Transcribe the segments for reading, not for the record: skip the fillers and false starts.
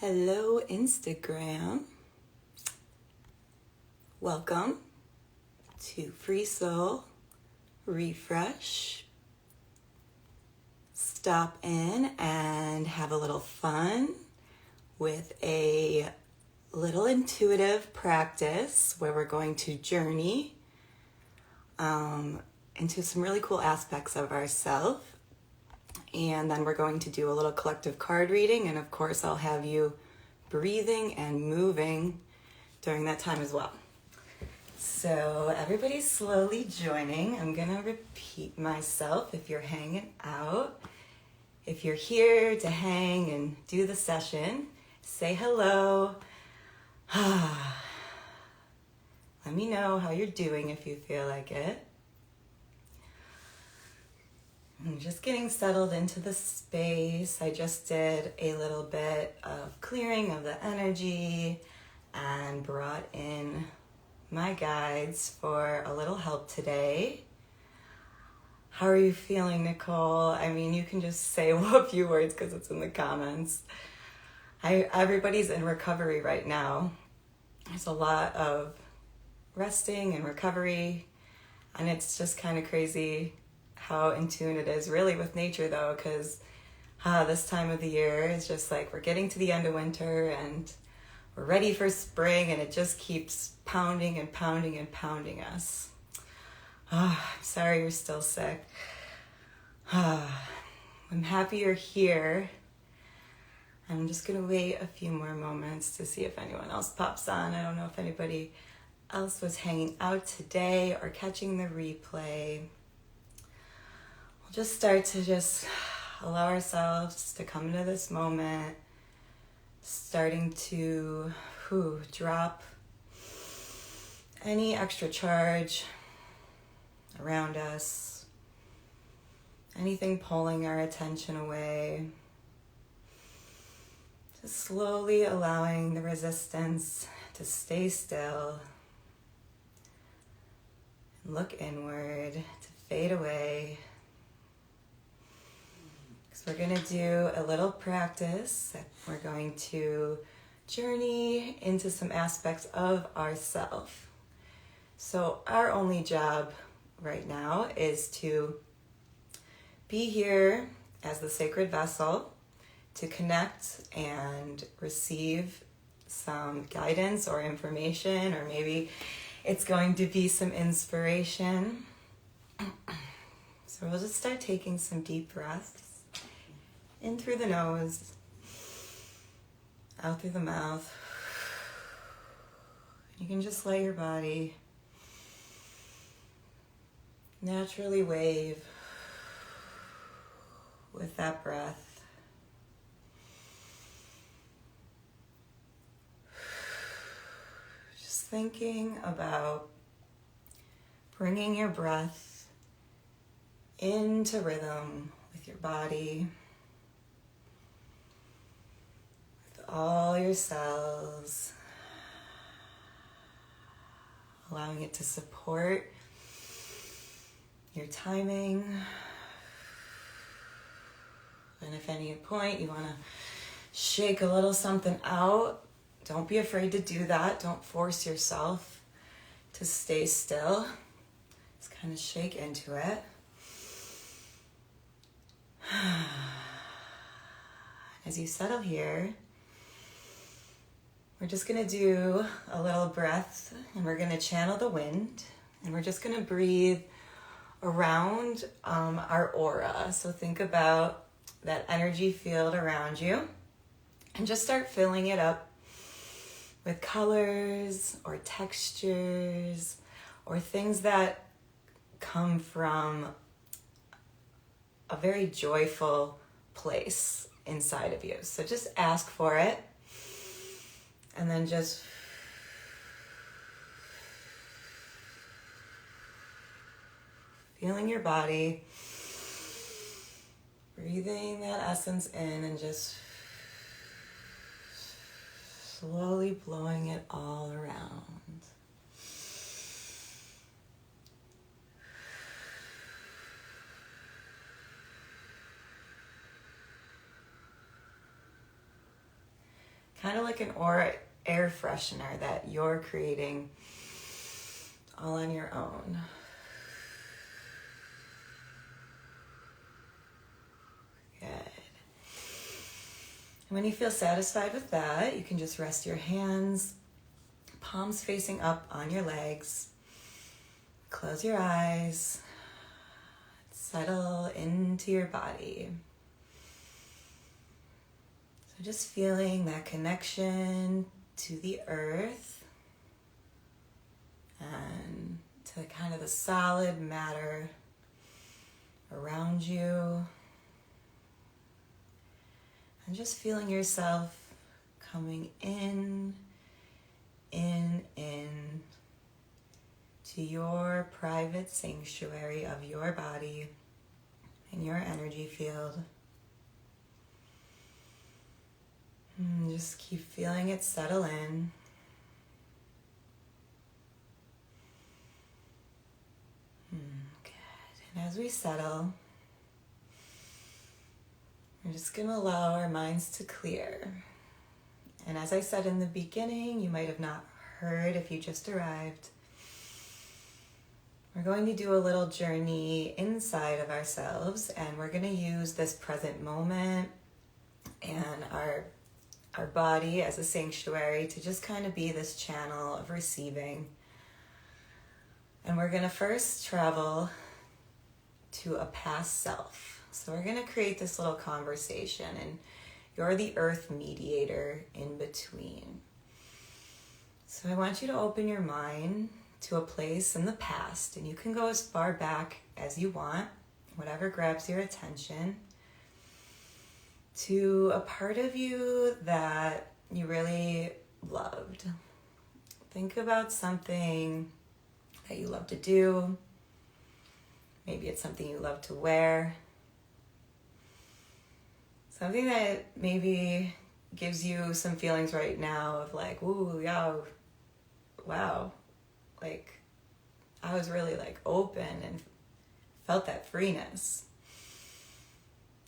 Hello, Instagram. Welcome to Free Soul Refresh. Stop in and have a little fun with a little intuitive practice where we're going to journey into some really cool aspects of ourselves. And then we're going to do a little collective card reading. And of course, I'll have you breathing and moving during that time as well. So everybody's slowly joining. I'm going to repeat myself if you're hanging out. If you're here to hang and do the session, say hello. Let me know how you're doing if you feel like it. I'm just getting settled into the space. I just did a little bit of clearing of the energy and brought in my guides for a little help today. How are you feeling, Nicole? I mean, you can just say a few words because it's in the comments. Everybody's in recovery right now. There's a lot of resting and recovery, and it's just kind of crazy how in tune it is really with nature though, because this time of the year is just like we're getting to the end of winter and we're ready for spring, and it just keeps pounding and pounding and pounding us. I'm sorry you're still sick. I'm happy you're here. I'm just gonna wait a few more moments to see if anyone else pops on. I don't know if anybody else was hanging out today or catching the replay. Just start to allow ourselves to come into this moment, starting to drop any extra charge around us, anything pulling our attention away. Just slowly allowing the resistance to stay still and look inward, to fade away. We're going to do a little practice. We're going to journey into some aspects of ourself. So our only job right now is to be here as the sacred vessel to connect and receive some guidance or information, or maybe it's going to be some inspiration. So we'll just start taking some deep breaths. In through the nose, out through the mouth. You can just let your body naturally wave with that breath. Just thinking about bringing your breath into rhythm with your body. All your cells, allowing it to support your timing. And if at any point you want to shake a little something out, don't be afraid to do that. Don't force yourself to stay still. Just kind of shake into it. As you settle here, we're just going to do a little breath, and we're going to channel the wind, and we're just going to breathe around our aura. So think about that energy field around you and just start filling it up with colors or textures or things that come from a very joyful place inside of you. So just ask for it. And then just feeling your body, breathing that essence in and just slowly blowing it all around. kind of like an air freshener that you're creating all on your own. Good. And when you feel satisfied with that, you can just rest your hands, palms facing up on your legs. Close your eyes. Settle into your body. So just feeling that connection to the earth and to kind of the solid matter around you. And just feeling yourself coming in to your private sanctuary of your body and your energy field. And just keep feeling it settle in. Good. And as we settle, we're just going to allow our minds to clear. And as I said in the beginning, you might have not heard if you just arrived, we're going to do a little journey inside of ourselves, and we're going to use this present moment and our body as a sanctuary to just kind of be this channel of receiving. And we're going to first travel to a past self. So we're going to create this little conversation, and you're the earth mediator in between. So I want you to open your mind to a place in the past, and you can go as far back as you want, whatever grabs your attention, to a part of you that you really loved. Think about something that you love to do. Maybe it's something you love to wear. Something that maybe gives you some feelings right now of like, ooh, yeah, wow. Like, I was really like open and felt that freeness.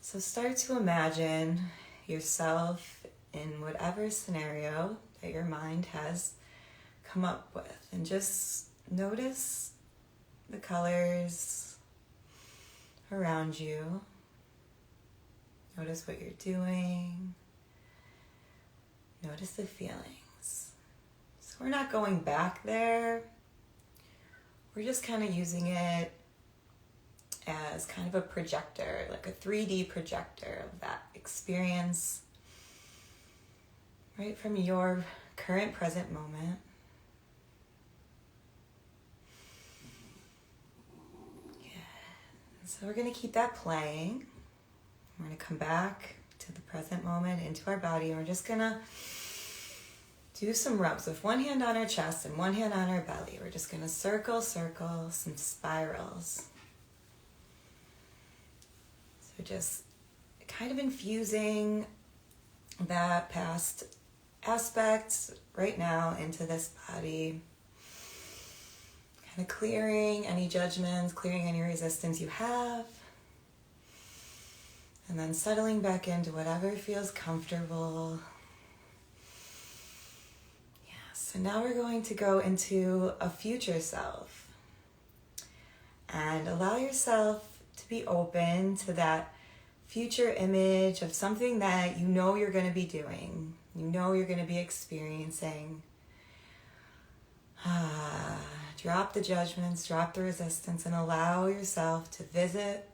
So start to imagine yourself in whatever scenario that your mind has come up with, and just notice the colors around you. Notice what you're doing. Notice the feelings. So we're not going back there. We're just kind of using it as kind of a projector, like a 3D projector of that experience, right from your current present moment. Yeah. So we're going to keep that playing. We're going to come back to the present moment, into our body, and we're just going to do some rubs with one hand on our chest and one hand on our belly. We're just going to circle some spirals. So just kind of infusing that past aspect right now into this body. Kind of clearing any judgments, clearing any resistance you have. And then settling back into whatever feels comfortable. Yeah, so now we're going to go into a future self. And allow yourself to be open to that future image of something that you know you're going to be doing. You know you're going to be experiencing. Drop the judgments, drop the resistance, and allow yourself to visit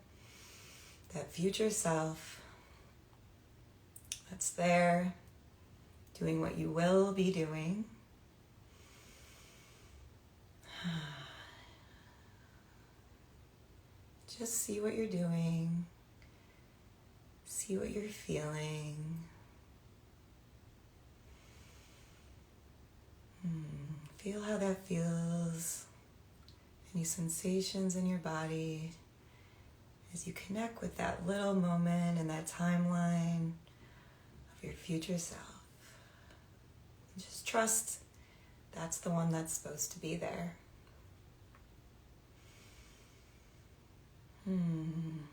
that future self that's there, doing what you will be doing. Just see what you're doing. See what you're feeling. Feel how that feels. Any sensations in your body as you connect with that little moment and that timeline of your future self. And just trust that's the one that's supposed to be there. And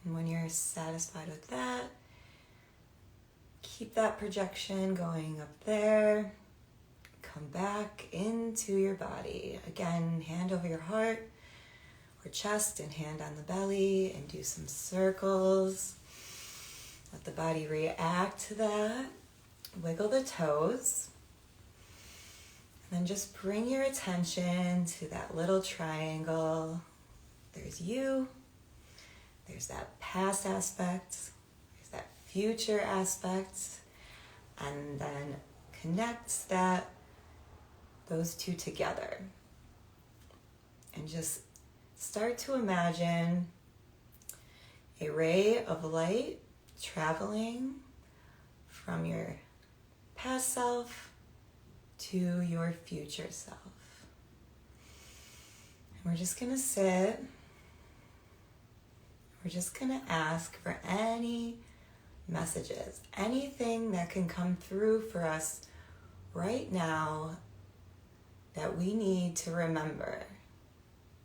when you're satisfied with that, Keep that projection going up there. Come back into your body. Again, hand over your heart or chest and hand on the belly, and do some circles. Let the body react to that. Wiggle the toes. And then just bring your attention to that little triangle. There's you. There's that past aspect. There's that future aspect. And then connect those two together. And just start to imagine a ray of light traveling from your past self to your future self. And we're just going to sit. We're just going to ask for any messages, anything that can come through for us right now that we need to remember.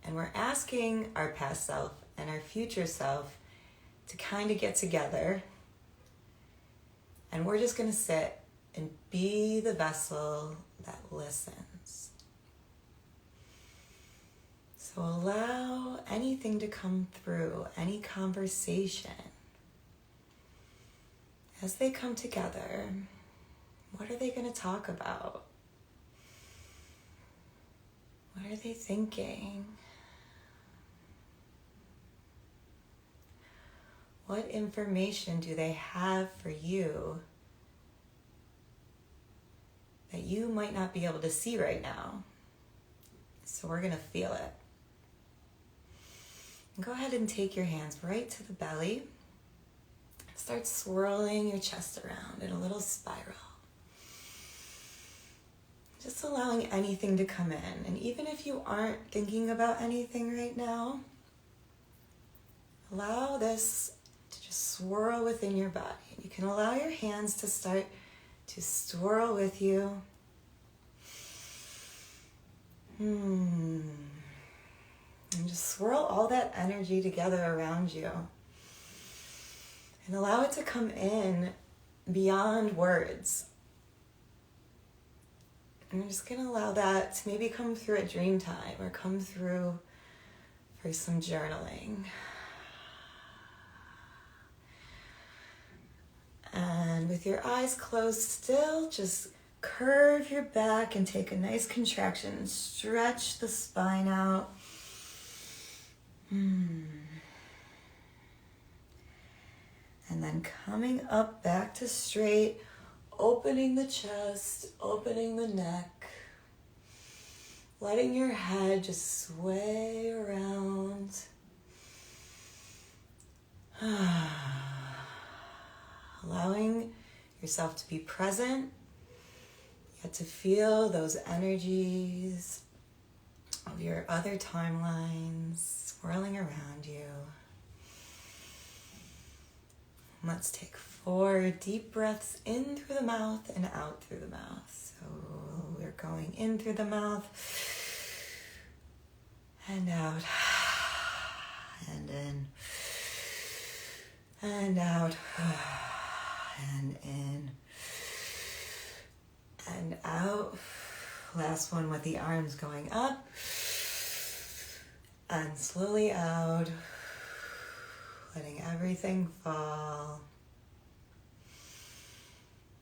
And we're asking our past self and our future self to kind of get together. And we're just going to sit and be the vessel that listens. So allow anything to come through, any conversation. As they come together, what are they going to talk about? What are they thinking? What information do they have for you that you might not be able to see right now? So we're going to feel it. And go ahead and take your hands right to the belly. Start swirling your chest around in a little spiral. Just allowing anything to come in. And even if you aren't thinking about anything right now, allow this to just swirl within your body. You can allow your hands to start to swirl with you. And just swirl all that energy together around you. And allow it to come in beyond words. And I'm just going to allow that to maybe come through at dream time or come through for some journaling. And with your eyes closed still, just curve your back and take a nice contraction. Stretch the spine out. And then coming up back to straight, opening the chest, opening the neck, letting your head just sway around. Allowing yourself to be present, yet to feel those energies of your other timelines swirling around you. Let's take 4 deep breaths in through the mouth and out through the mouth. So we're going in through the mouth and out and in and out and in and out. Last one with the arms going up and slowly out. Letting everything fall.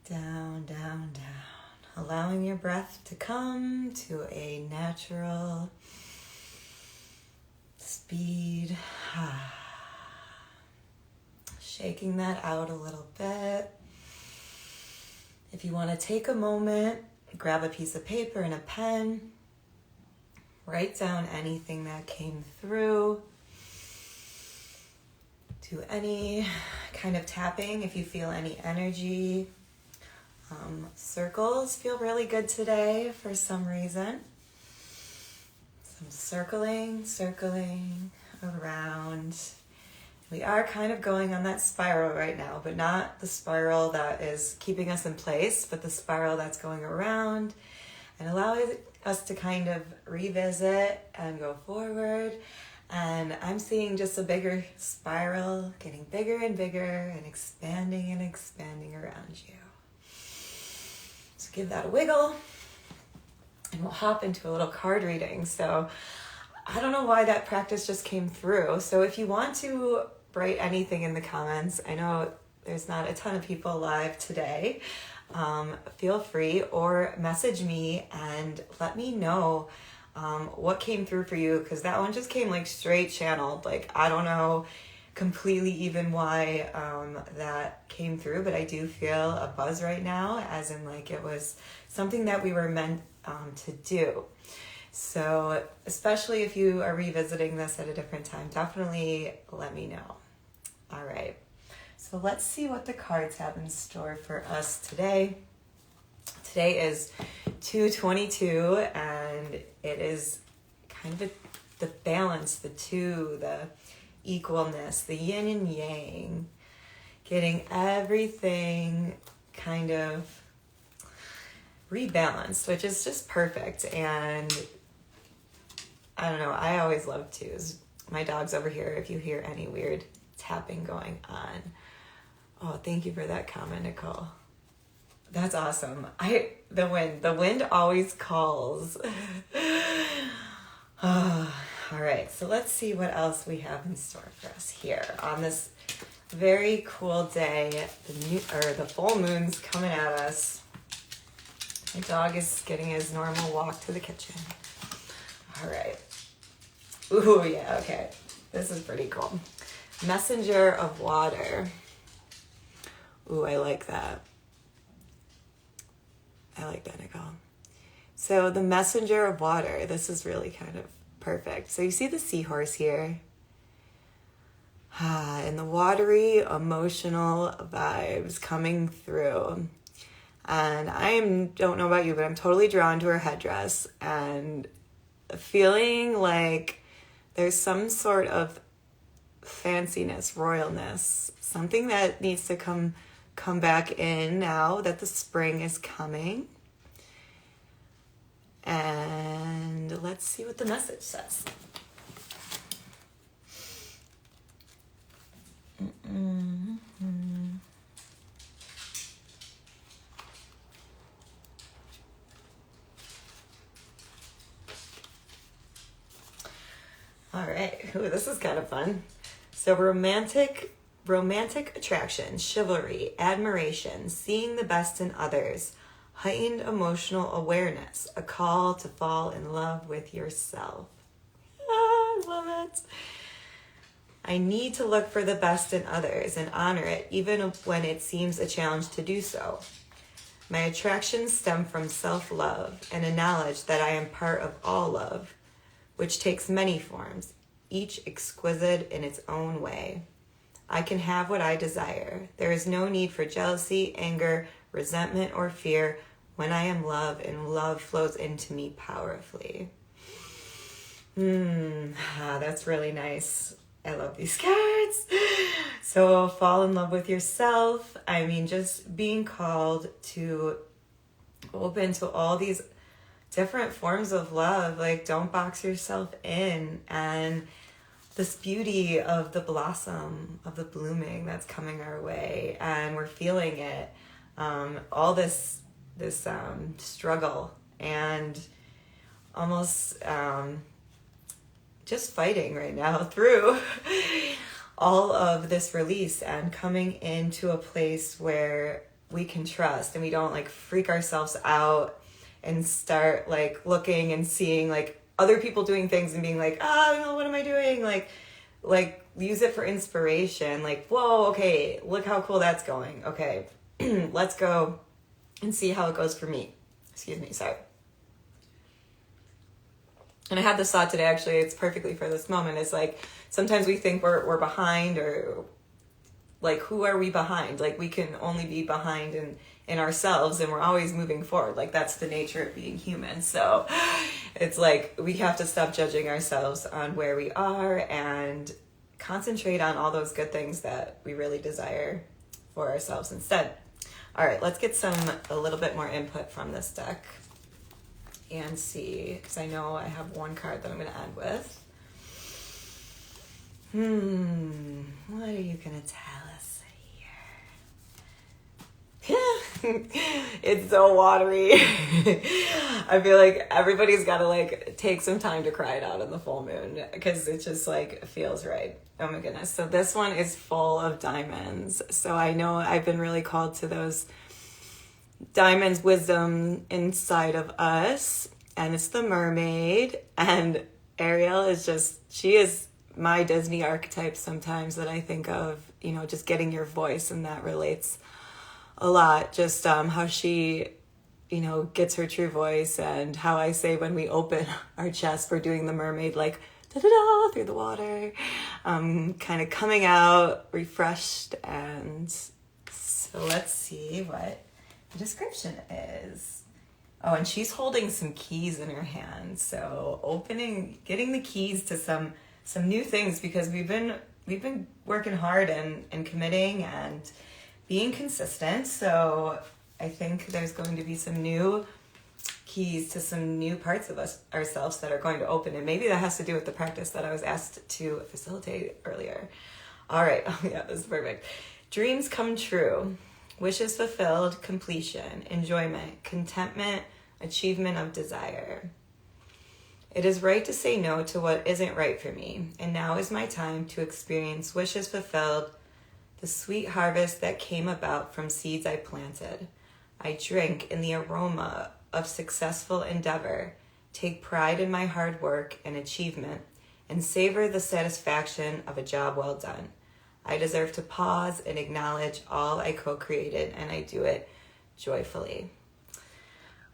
Down, down, down. Allowing your breath to come to a natural speed. Shaking that out a little bit. If you want to take a moment, grab a piece of paper and a pen. Write down anything that came through. Do any kind of tapping if you feel any energy. Circles feel really good today for some reason. Some circling around. We are kind of going on that spiral right now, but not the spiral that is keeping us in place, but the spiral that's going around and allowing us to kind of revisit and go forward And I'm seeing just a bigger spiral, getting bigger and bigger and expanding around you. So give that a wiggle, and we'll hop into a little card reading. So I don't know why that practice just came through. So if you want to write anything in the comments, I know there's not a ton of people live today. Feel free, or message me and let me know what came through for you, because that one just came like straight channeled. Like, I don't know completely even why that came through, but I do feel a buzz right now, as in like it was something that we were meant to do. So especially if you are revisiting this at a different time, definitely let me know. All right, so let's see what the cards have in store for us today. Today is 2/22, and it is kind of the balance, the two, the equalness, the yin and yang, getting everything kind of rebalanced, which is just perfect. And I don't know, I always love twos. My dog's over here if you hear any weird tapping going on. Oh, thank you for that comment, Nicole. That's awesome. The wind always calls. All right, so let's see what else we have in store for us here on this very cool day. The full moon's coming at us. My dog is getting his normal walk to the kitchen. All right. Ooh, yeah, okay. This is pretty cool. Messenger of water. Ooh, I like that. I like that, Nicole. So the messenger of water, this is really kind of perfect. So you see the seahorse here. And the watery, emotional vibes coming through. And don't know about you, but I'm totally drawn to her headdress and feeling like there's some sort of fanciness, royalness, something that needs to come back in now that the spring is coming. And let's see what the message says. All right. Ooh, this is kind of fun. So romantic attraction, chivalry, admiration, seeing the best in others, heightened emotional awareness, a call to fall in love with yourself. I love it. I need to look for the best in others and honor it, even when it seems a challenge to do so. My attractions stem from self-love and a knowledge that I am part of all love, which takes many forms, each exquisite in its own way. I can have what I desire. There is no need for jealousy, anger, resentment, or fear when I am love, and love flows into me powerfully. That's really nice. I love these cards. So fall in love with yourself. I mean, just being called to open to all these different forms of love. Like, don't box yourself in. And this beauty of the blossom, of the blooming that's coming our way, and we're feeling it. All this struggle and almost just fighting right now through all of this release and coming into a place where we can trust and we don't like freak ourselves out and start like looking and seeing like other people doing things and being like, oh, what am I doing? Like use it for inspiration. Like, whoa, okay, look how cool that's going. Okay, let's go and see how it goes for me. Excuse me, sorry. And I had this thought today, actually, it's perfectly for this moment. It's like, sometimes we think we're behind, or like, who are we behind? Like, we can only be behind in ourselves, and we're always moving forward. Like, that's the nature of being human. So it's like, we have to stop judging ourselves on where we are and concentrate on all those good things that we really desire for ourselves instead. All right, let's get a little bit more input from this deck and see, because I know I have one card that I'm going to end with. What are you gonna tell us here? It's so watery. I feel like everybody's gotta like take some time to cry it out in the full moon because it just like feels right. Oh my goodness. So this one is full of diamonds. So I know I've been really called to those diamonds wisdom inside of us, and it's the mermaid, and Ariel is just, she is my Disney archetype sometimes that I think of, you know, just getting your voice, and that relates a lot. Just how she, you know, gets her true voice, and how I say when we open our chest, we're doing the mermaid, like da-da-da through the water, kind of coming out refreshed. And so let's see what the description is. Oh, and she's holding some keys in her hand. So getting the keys to some new things, because we've been working hard and committing and being consistent. So I think there's going to be some new keys to some new parts of ourselves that are going to open. And maybe that has to do with the practice that I was asked to facilitate earlier. All right. Oh yeah, this is perfect. Dreams come true. Wishes fulfilled, completion, enjoyment, contentment, achievement of desire. It is right to say no to what isn't right for me, and now is my time to experience wishes fulfilled, the sweet harvest that came about from seeds I planted. I drink in the aroma of successful endeavor, take pride in my hard work and achievement, and savor the satisfaction of a job well done. I deserve to pause and acknowledge all I co-created, and I do it joyfully.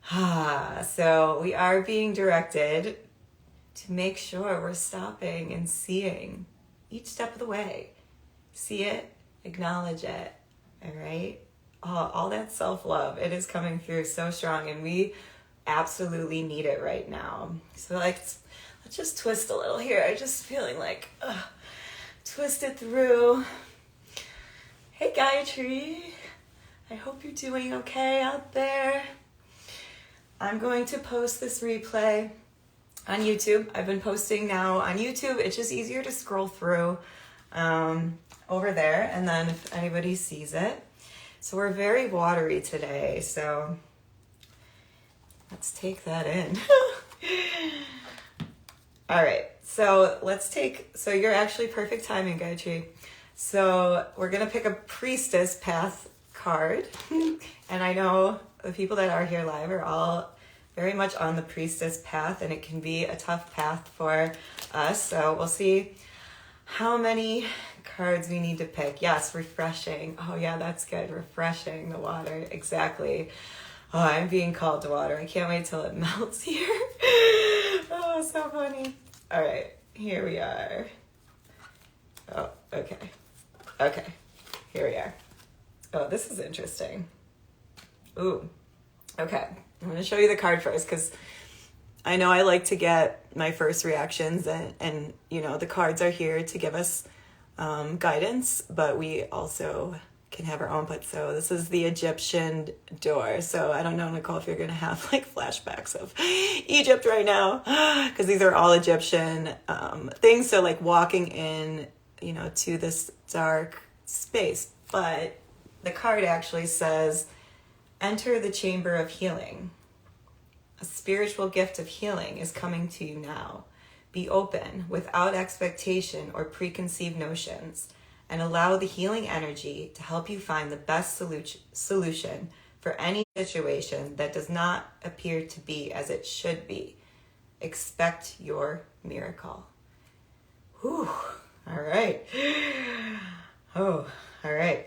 So we are being directed to make sure we're stopping and seeing each step of the way. See it, acknowledge it, all right? All that self-love, it is coming through so strong, and we absolutely need it right now. So let's just twist a little here. I'm just feeling like, twist it through. Hey Gayatri, I hope you're doing okay out there. I'm going to post this replay on YouTube. I've been posting now on YouTube. It's just easier to scroll through over there, and then if anybody sees it. So we're very watery today, so let's take that in. All right, so so you're actually perfect timing, Gayatri. So we're gonna pick a priestess path card. And I know the people that are here live are all very much on the priestess path, and it can be a tough path for us. So we'll see how many cards we need to pick. Yes, refreshing. Oh yeah, that's good. Refreshing, the water. Exactly. Oh, I'm being called to water. I can't wait till it melts here. Oh, so funny. All right, here we are. Oh, okay. Okay, here we are. Oh, this is interesting. Ooh, okay. I'm going to show you the card first, because I know I like to get my first reactions, and you know, the cards are here to give us guidance, but we also can have our own input. So this is the Egyptian door. So I don't know, Nicole, if you're going to have like flashbacks of Egypt right now, because these are all Egyptian things. So like walking in, you know, to this dark space. But the card actually says, enter the chamber of healing. A spiritual gift of healing is coming to you now. Be open, without expectation or preconceived notions, and allow the healing energy to help you find the best solution for any situation that does not appear to be as it should be. Expect your miracle. Whew. All right. Oh, all right.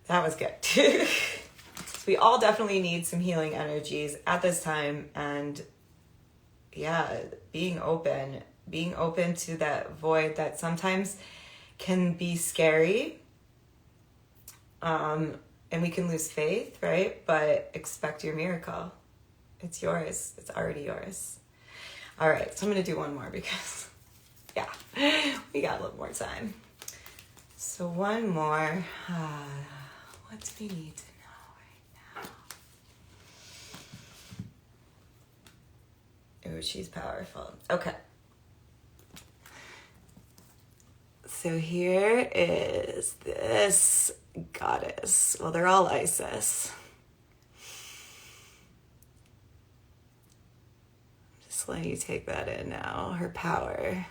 That was good. So we all definitely need some healing energies at this time. And yeah, being open to that void that sometimes can be scary. And we can lose faith, right? But expect your miracle. It's yours. It's already yours. All right. So I'm going to do one more because, yeah, we got a little more time. So one more. What do we need to know right now? Oh, she's powerful. Okay. So here is this goddess. Well, they're all Isis. Just letting you take that in now. Her power.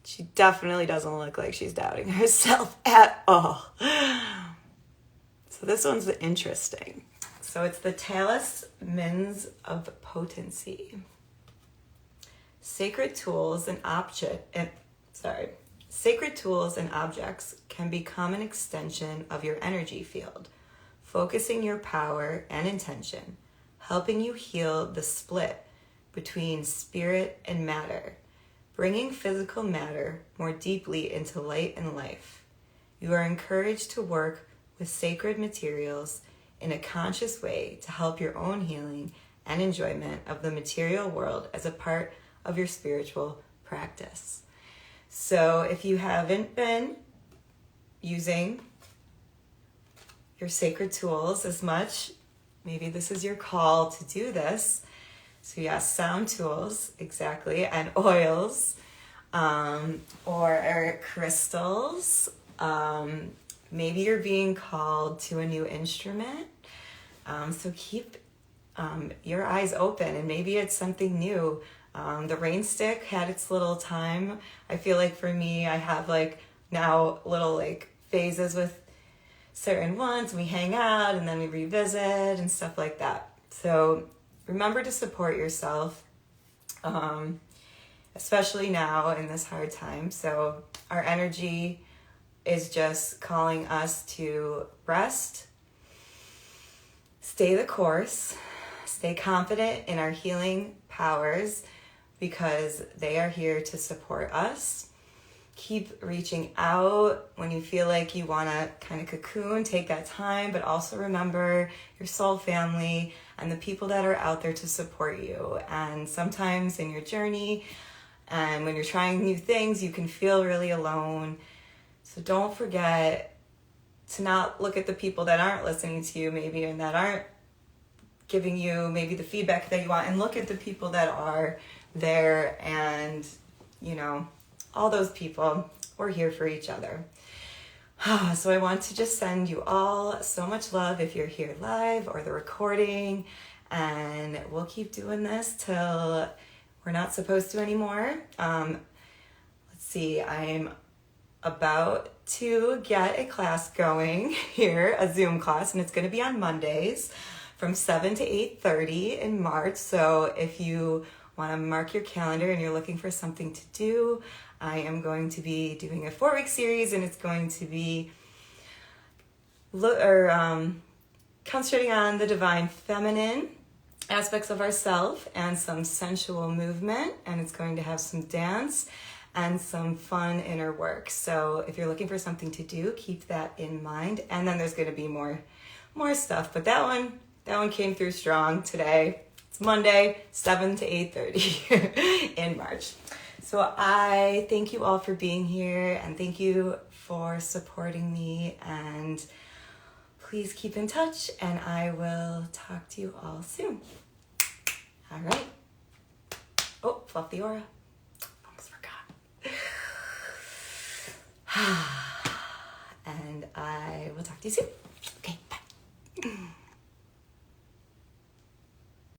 She definitely doesn't look like she's doubting herself at all. So this one's interesting. So it's the talismans of potency. Sacred tools and objects can become an extension of your energy field, focusing your power and intention, helping you heal the split between spirit and matter, bringing physical matter more deeply into light and life. You are encouraged to work with sacred materials in a conscious way to help your own healing and enjoyment of the material world as a part of your spiritual practice. So if you haven't been using your sacred tools as much, maybe this is your call to do this. So yes, sound tools, exactly, and oils, or crystals. Maybe you're being called to a new instrument. So keep your eyes open, and maybe it's something new. The rain stick had its little time. I feel like for me, I have now little phases with certain ones. We hang out and then we revisit and stuff like that. So remember to support yourself, especially now in this hard time. So our energy is just calling us to rest, stay the course, stay confident in our healing powers because they are here to support us. Keep reaching out when you feel like you want to kind of cocoon, take that time, but also remember your soul family and the people that are out there to support you. And sometimes in your journey and when you're trying new things, you can feel really alone. So don't forget to not look at the people that aren't listening to you maybe and that aren't giving you maybe the feedback that you want, and look at the people that are there, and all those people, we're here for each other. So I want to just send you all so much love if you're here live or the recording, and we'll keep doing this till we're not supposed to anymore. Let's see, I'm about to get a class going here, a Zoom class, and it's going to be on Mondays from 7 to 8:30 in March. So if you want to mark your calendar and you're looking for something to do, I am going to be doing a 4-week series, and it's going to be concentrating on the divine feminine aspects of ourself and some sensual movement, and it's going to have some dance and some fun inner work. So if you're looking for something to do, keep that in mind. And then there's going to be more stuff, but that one came through strong today. It's Monday, 7 to 8:30 in March. So I thank you all for being here, and thank you for supporting me, and please keep in touch, and I will talk to you all soon. All right. Oh, fluff the aura. Almost forgot. And I will talk to you soon.